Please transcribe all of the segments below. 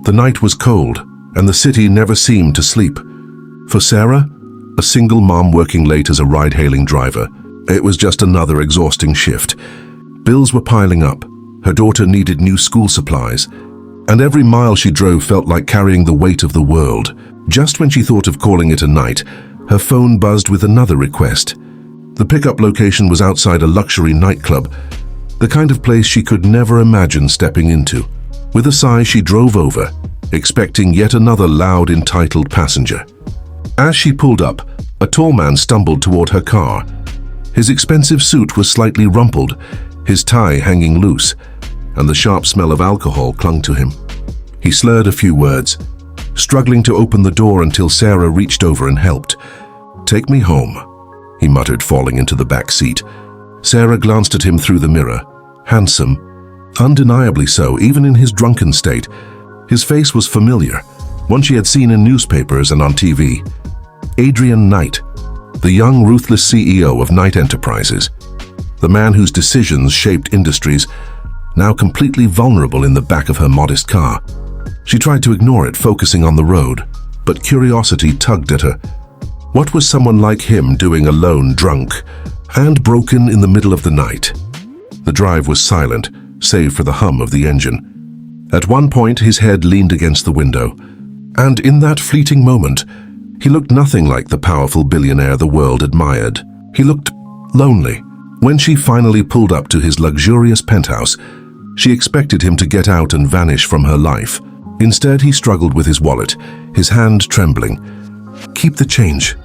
The night was cold, and the city never seemed to sleep. For Sara, a single mom working late as a ride-hailing driver, it was just another exhausting shift. Bills were piling up, her daughter needed new school supplies, and every mile she drove felt like carrying the weight of the world. Just when she thought of calling it a night, her phone buzzed with another request. The pickup location was outside a luxury nightclub, the kind of place she could never imagine stepping into. With a sigh, she drove over, expecting yet another loud, entitled passenger. As she pulled up, a tall man stumbled toward her car. His expensive suit was slightly rumpled, his tie hanging loose, and the sharp smell of alcohol clung to him. He slurred a few words, struggling to open the door until Sara reached over and helped. "Take me home," he muttered, falling into the back seat. Sara glanced at him through the mirror. Handsome, undeniably so, even in his drunken state. His face was familiar, one she had seen in newspapers and on TV. Adrian Knight, the young, ruthless CEO of Knight Enterprises. The man whose decisions shaped industries, now completely vulnerable in the back of her modest car. She tried to ignore it, focusing on the road, but curiosity tugged at her. What was someone like him doing alone, drunk, and broken in the middle of the night? The drive was silent, save for the hum of the engine. At one point, his head leaned against the window, and in that fleeting moment, he looked nothing like the powerful billionaire the world admired. He looked lonely. When she finally pulled up to his luxurious penthouse, she expected him to get out and vanish from her life. Instead, he struggled with his wallet, his hand trembling. "Keep the change,"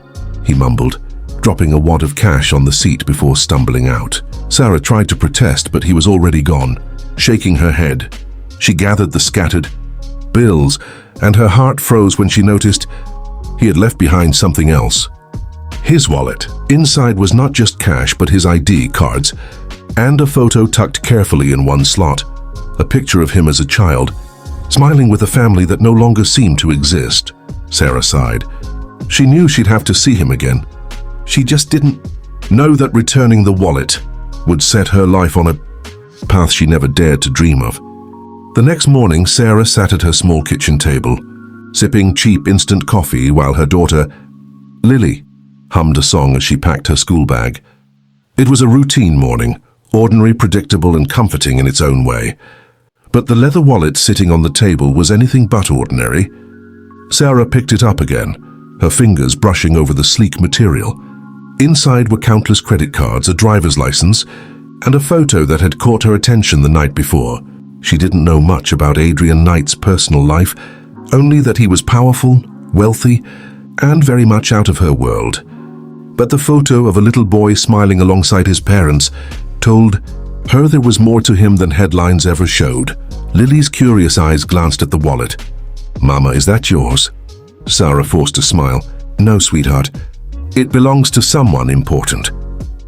he mumbled, dropping a wad of cash on the seat before stumbling out. Sara tried to protest, but he was already gone. Shaking her head, she gathered the scattered bills, and her heart froze when she noticed he had left behind something else. His wallet. Inside was not just cash, but his ID cards, and a photo tucked carefully in one slot. A picture of him as a child, smiling with a family that no longer seemed to exist. Sara sighed. She knew she'd have to see him again. She just didn't know that returning the wallet would set her life on a path she never dared to dream of. The next morning, Sara sat at her small kitchen table, sipping cheap instant coffee while her daughter, Lily, hummed a song as she packed her school bag. It was a routine morning, ordinary, predictable, and comforting in its own way. But the leather wallet sitting on the table was anything but ordinary. Sara picked it up again, her fingers brushing over the sleek material. Inside were countless credit cards, a driver's license, and a photo that had caught her attention the night before. She didn't know much about Adrian Knight's personal life, only that he was powerful, wealthy, and very much out of her world. But the photo of a little boy smiling alongside his parents told her there was more to him than headlines ever showed. Lily's curious eyes glanced at the wallet. "Mama, is that yours?" Sara forced a smile. "No, sweetheart. It belongs to someone important.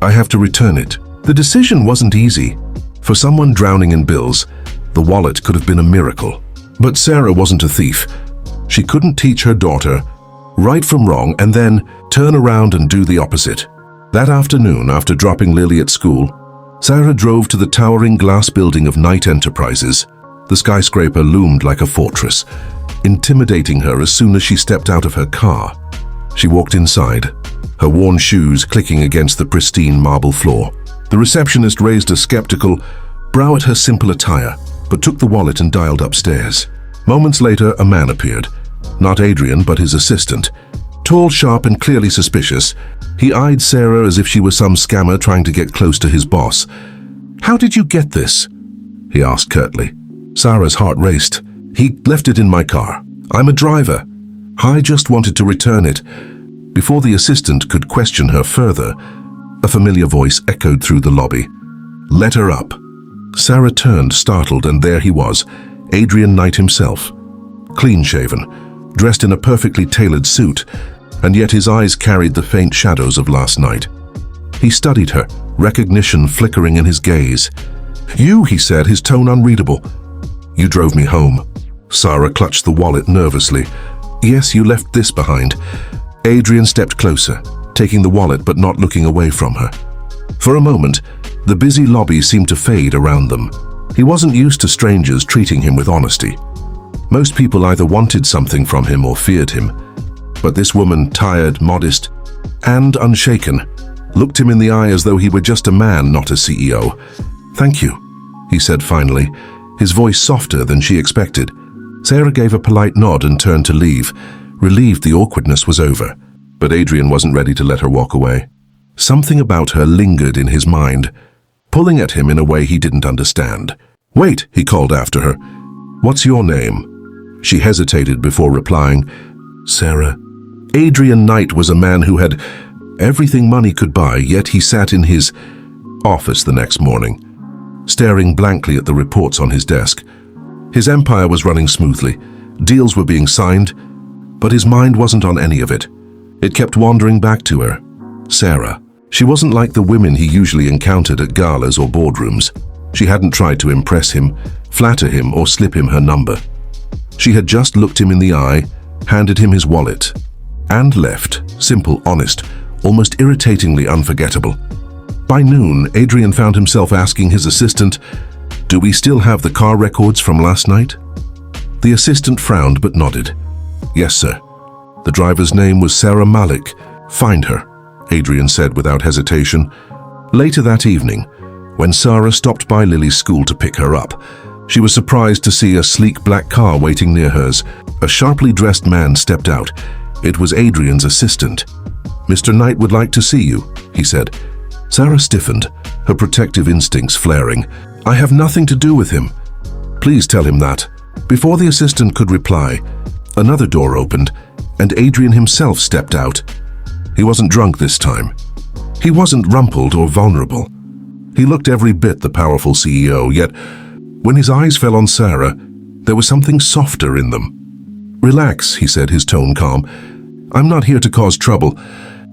I have to return it." The decision wasn't easy. For someone drowning in bills, the wallet could have been a miracle. But Sara wasn't a thief. She couldn't teach her daughter right from wrong and then turn around and do the opposite. That afternoon, after dropping Lily at school, Sara drove to the towering glass building of Knight Enterprises. The skyscraper loomed like a fortress, intimidating her as soon as she stepped out of her car. She walked inside, her worn shoes clicking against the pristine marble floor. The receptionist raised a skeptical brow at her simple attire, but took the wallet and dialed upstairs. Moments later, a man appeared. Not Adrian, but his assistant. Tall, sharp, and clearly suspicious, he eyed Sara as if she was some scammer trying to get close to his boss. "How did you get this?" he asked curtly. Sara's heart raced. "He left it in my car. I'm a driver. I just wanted to return it." Before the assistant could question her further, a familiar voice echoed through the lobby. "Let her up." Sara turned, startled, and there he was, Adrian Knight himself. Clean-shaven, dressed in a perfectly tailored suit, and yet his eyes carried the faint shadows of last night. He studied her, recognition flickering in his gaze. "You," he said, his tone unreadable. "You drove me home." Sara clutched the wallet nervously. "Yes, you left this behind." Adrian stepped closer, taking the wallet but not looking away from her. For a moment, the busy lobby seemed to fade around them. He wasn't used to strangers treating him with honesty. Most people either wanted something from him or feared him. But this woman, tired, modest, and unshaken, looked him in the eye as though he were just a man, not a CEO. "Thank you," he said finally, his voice softer than she expected. Sara gave a polite nod and turned to leave, relieved the awkwardness was over. But Adrian wasn't ready to let her walk away. Something about her lingered in his mind, pulling at him in a way he didn't understand. "Wait," he called after her. "What's your name?" She hesitated before replying. "Sara." Adrian Knight was a man who had everything money could buy, yet he sat in his office the next morning, staring blankly at the reports on his desk. His empire was running smoothly. Deals were being signed, but his mind wasn't on any of it. It kept wandering back to her. Sara. She wasn't like the women he usually encountered at galas or boardrooms. She hadn't tried to impress him, flatter him, or slip him her number. She had just looked him in the eye, handed him his wallet, and left, simple, honest, almost irritatingly unforgettable. By noon, Adrian found himself asking his assistant, "Do we still have the car records from last night?" The assistant frowned but nodded. "Yes, sir." The driver's name was Sara Malik. "Find her," Adrian said without hesitation. Later that evening, when Sara stopped by Lily's school to pick her up, she was surprised to see a sleek black car waiting near hers. A sharply dressed man stepped out. It was Adrian's assistant. "Mr. Knight would like to see you," he said. Sara stiffened, her protective instincts flaring. "I have nothing to do with him." "Please tell him that." Before the assistant could reply, another door opened, and Adrian himself stepped out. He wasn't drunk this time. He wasn't rumpled or vulnerable. He looked every bit the powerful CEO, yet when his eyes fell on Sara, there was something softer in them. "Relax," he said, his tone calm. "I'm not here to cause trouble.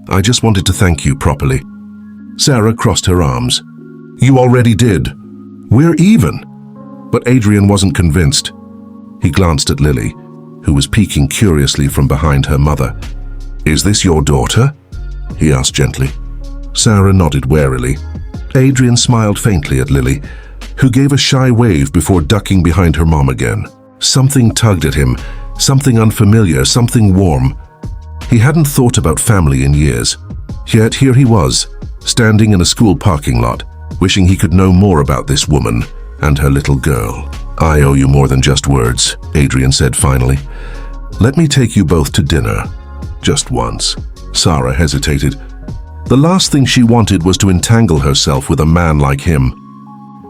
I just wanted to thank you properly." Sara crossed her arms. "You already did. We're even." But Adrian wasn't convinced. He glanced at Lily, who was peeking curiously from behind her mother. "Is this your daughter?" he asked gently. Sara nodded warily. Adrian smiled faintly at Lily, who gave a shy wave before ducking behind her mom again. Something tugged at him, something unfamiliar, something warm. He hadn't thought about family in years. Yet here he was, standing in a school parking lot, wishing he could know more about this woman and her little girl. "I owe you more than just words," Adrian said finally. "Let me take you both to dinner. Just once." Sara hesitated. The last thing she wanted was to entangle herself with a man like him.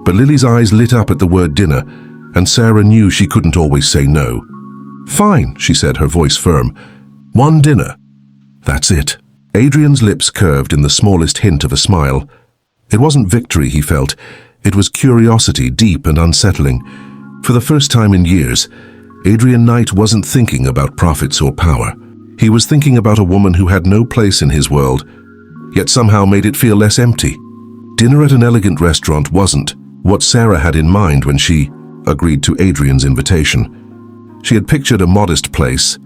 But Lily's eyes lit up at the word dinner, and Sara knew she couldn't always say no. "Fine," she said, her voice firm. "One dinner. That's it." Adrian's lips curved in the smallest hint of a smile. It wasn't victory he felt. It was curiosity, deep and unsettling. For the first time in years, Adrian Knight wasn't thinking about profits or power. He was thinking about a woman who had no place in his world, yet somehow made it feel less empty. Dinner at an elegant restaurant wasn't what Sara had in mind when she agreed to Adrian's invitation. She had pictured a modest place,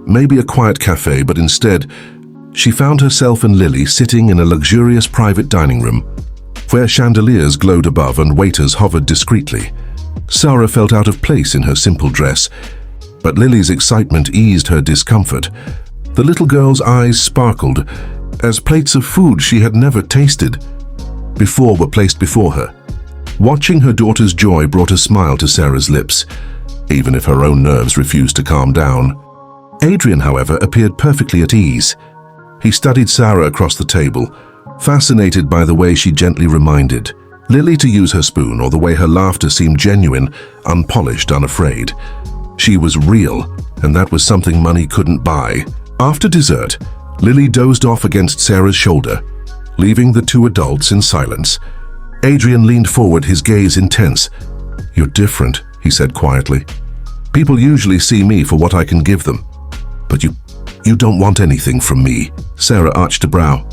maybe a quiet cafe, but instead, she found herself and Lily sitting in a luxurious private dining room, where chandeliers glowed above and waiters hovered discreetly. Sara felt out of place in her simple dress, but Lily's excitement eased her discomfort. The little girl's eyes sparkled as plates of food she had never tasted before were placed before her. Watching her daughter's joy brought a smile to Sara's lips, even if her own nerves refused to calm down. Adrian, however, appeared perfectly at ease. He studied Sara across the table, fascinated by the way she gently reminded Lily to use her spoon, or the way her laughter seemed genuine, unpolished, unafraid. She was real, and that was something money couldn't buy. After dessert, Lily dozed off against Sara's shoulder, leaving the two adults in silence. Adrian leaned forward, his gaze intense. "You're different," he said quietly. "People usually see me for what I can give them. But you don't want anything from me." Sara arched a brow.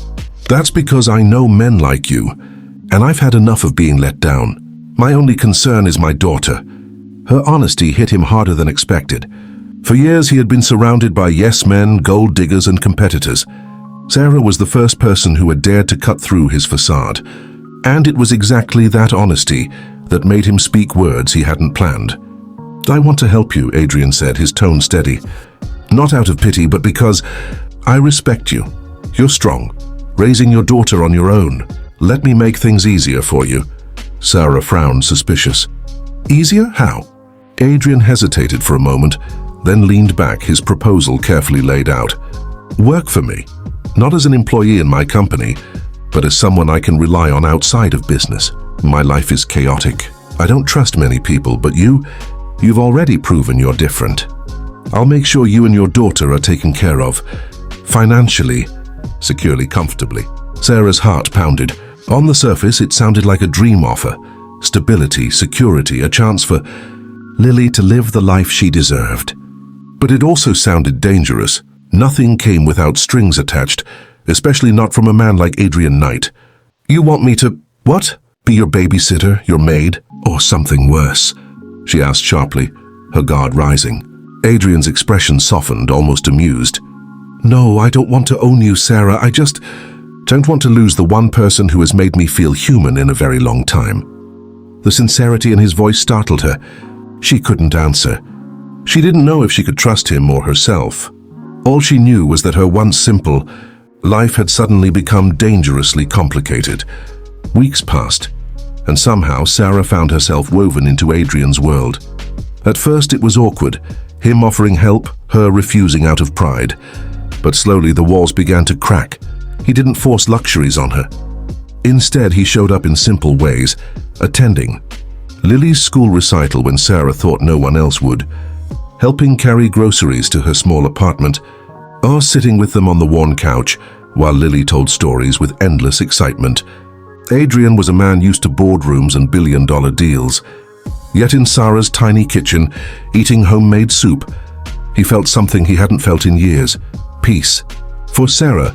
"That's because I know men like you, and I've had enough of being let down. My only concern is my daughter." Her honesty hit him harder than expected. For years he had been surrounded by yes men, gold diggers, and competitors. Sara was the first person who had dared to cut through his facade. And it was exactly that honesty that made him speak words he hadn't planned. "I want to help you," Adrian said, his tone steady. "Not out of pity, but because I respect you. You're strong, raising your daughter on your own. Let me make things easier for you." Sara frowned, suspicious. "Easier? How?" Adrian hesitated for a moment, then leaned back, his proposal carefully laid out. "Work for me, not as an employee in my company, but as someone I can rely on outside of business. My life is chaotic. I don't trust many people, but you've already proven you're different. I'll make sure you and your daughter are taken care of, financially, securely, comfortably." Sara's heart pounded. On the surface, it sounded like a dream offer. Stability, security, a chance for Lily to live the life she deserved. But it also sounded dangerous. Nothing came without strings attached, especially not from a man like Adrian Knight. "You want me to, what? Be your babysitter, your maid, or something worse?" she asked sharply, her guard rising. Adrian's expression softened, almost amused. "No, I don't want to own you, Sara. I just don't want to lose the one person who has made me feel human in a very long time." The sincerity in his voice startled her. She couldn't answer. She didn't know if she could trust him or herself. All she knew was that her once simple life had suddenly become dangerously complicated. Weeks passed, and somehow Sara found herself woven into Adrian's world. At first it was awkward, him offering help, her refusing out of pride. But slowly the walls began to crack. He didn't force luxuries on her. Instead, he showed up in simple ways, attending Lily's school recital when Sara thought no one else would, helping carry groceries to her small apartment, or sitting with them on the worn couch while Lily told stories with endless excitement. Adrian was a man used to boardrooms and billion-dollar deals. Yet in Sara's tiny kitchen, eating homemade soup, he felt something he hadn't felt in years: peace. For Sara,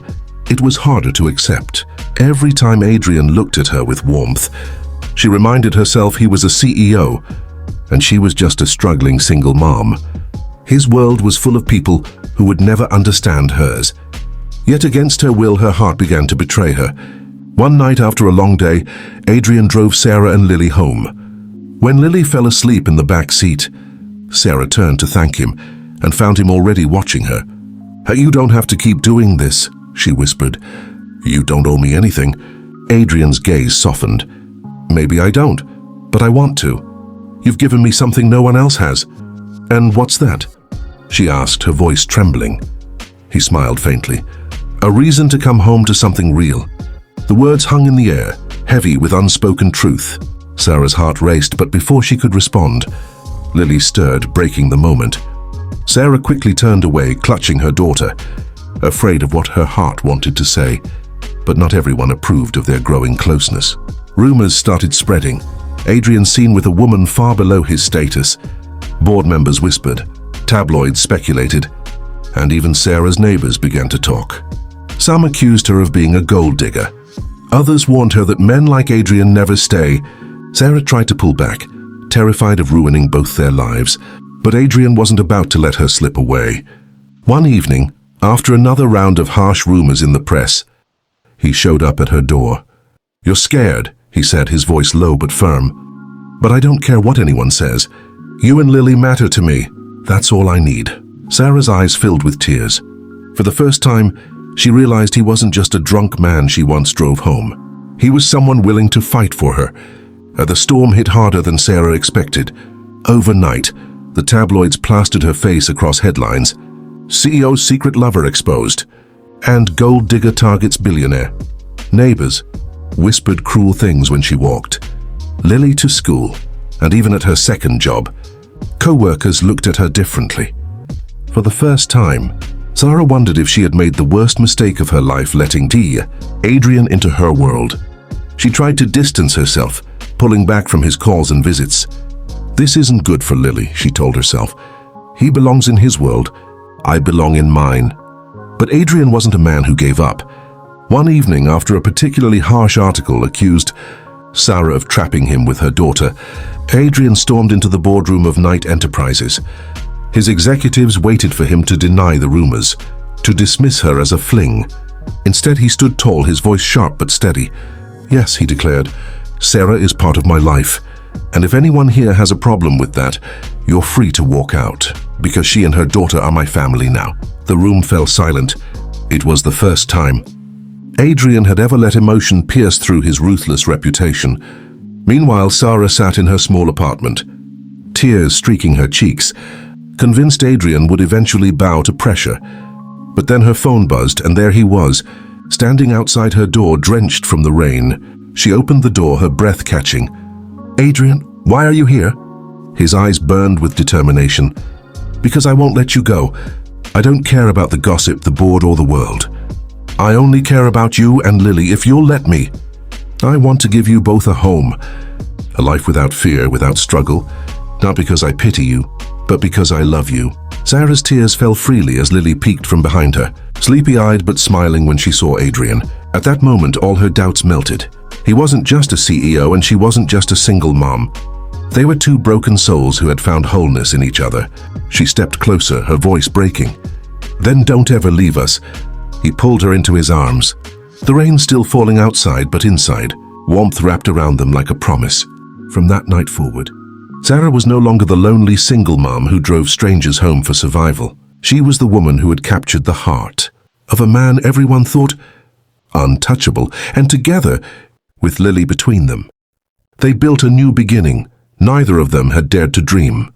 it was harder to accept. Every time Adrian looked at her with warmth, she reminded herself he was a CEO, and she was just a struggling single mom. His world was full of people who would never understand hers. Yet against her will, her heart began to betray her. One night after a long day, Adrian drove Sara and Lily home. When Lily fell asleep in the back seat, Sara turned to thank him and found him already watching her. "You don't have to keep doing this," she whispered. "You don't owe me anything." Adrian's gaze softened. "Maybe I don't, but I want to. You've given me something no one else has." "And what's that?" she asked, her voice trembling. He smiled faintly. "A reason to come home to something real." The words hung in the air, heavy with unspoken truth. Sara's heart raced, but before she could respond, Lily stirred, breaking the moment. Sara quickly turned away, clutching her daughter, afraid of what her heart wanted to say. But not everyone approved of their growing closeness. Rumors started spreading. Adrian seen with a woman far below his status. Board members whispered, tabloids speculated, and even Sara's neighbors began to talk. Some accused her of being a gold digger. Others warned her that men like Adrian never stay. Sara tried to pull back, terrified of ruining both their lives, but Adrian wasn't about to let her slip away. One evening, after another round of harsh rumors in the press, he showed up at her door. "You're scared," he said, his voice low but firm. "But I don't care what anyone says. You and Lily matter to me. That's all I need." Sara's eyes filled with tears. For the first time, she realized he wasn't just a drunk man she once drove home. He was someone willing to fight for her. The storm hit harder than Sara expected. Overnight, the tabloids plastered her face across headlines. CEO's secret lover exposed, and gold digger targets billionaire. Neighbors whispered cruel things when she walked. Lily to school, and even at her second job, co-workers looked at her differently. For the first time, Sara wondered if she had made the worst mistake of her life, letting Adrian into her world. She tried to distance herself, pulling back from his calls and visits. "This isn't good for Lily," she told herself. "He belongs in his world. I belong in mine." But Adrian wasn't a man who gave up. One evening, after a particularly harsh article accused Sara of trapping him with her daughter, Adrian stormed into the boardroom of Knight Enterprises. His executives waited for him to deny the rumors, to dismiss her as a fling. Instead, he stood tall, his voice sharp but steady. "Yes," he declared, "Sara is part of my life, And if anyone here has a problem with that, you're free to walk out, because she and her daughter are my family now." The room fell silent. It was the first time Adrian had ever let emotion pierce through his ruthless reputation. Meanwhile, Sara sat in her small apartment, tears streaking her cheeks, convinced Adrian would eventually bow to pressure. But then her phone buzzed, and there he was, standing outside her door, drenched from the rain. She opened the door, her breath catching. "Adrian, why are you here?" His eyes burned with determination. "Because I won't let you go. I don't care about the gossip, the board, or the world. I only care about you and Lily, if you'll let me. I want to give you both a home, a life without fear, without struggle, not because I pity you, but because I love you." Sara's tears fell freely as Lily peeked from behind her, sleepy-eyed but smiling when she saw Adrian. At that moment, all her doubts melted. He wasn't just a CEO, and she wasn't just a single mom. They were two broken souls who had found wholeness in each other. She stepped closer, her voice breaking. "Then don't ever leave us." He pulled her into his arms. The rain still falling outside, but inside, warmth wrapped around them like a promise. From that night forward, Sara was no longer the lonely single mom who drove strangers home for survival. She was the woman who had captured the heart of a man everyone thought untouchable, and together, with Lily between them, they built a new beginning neither of them had dared to dream.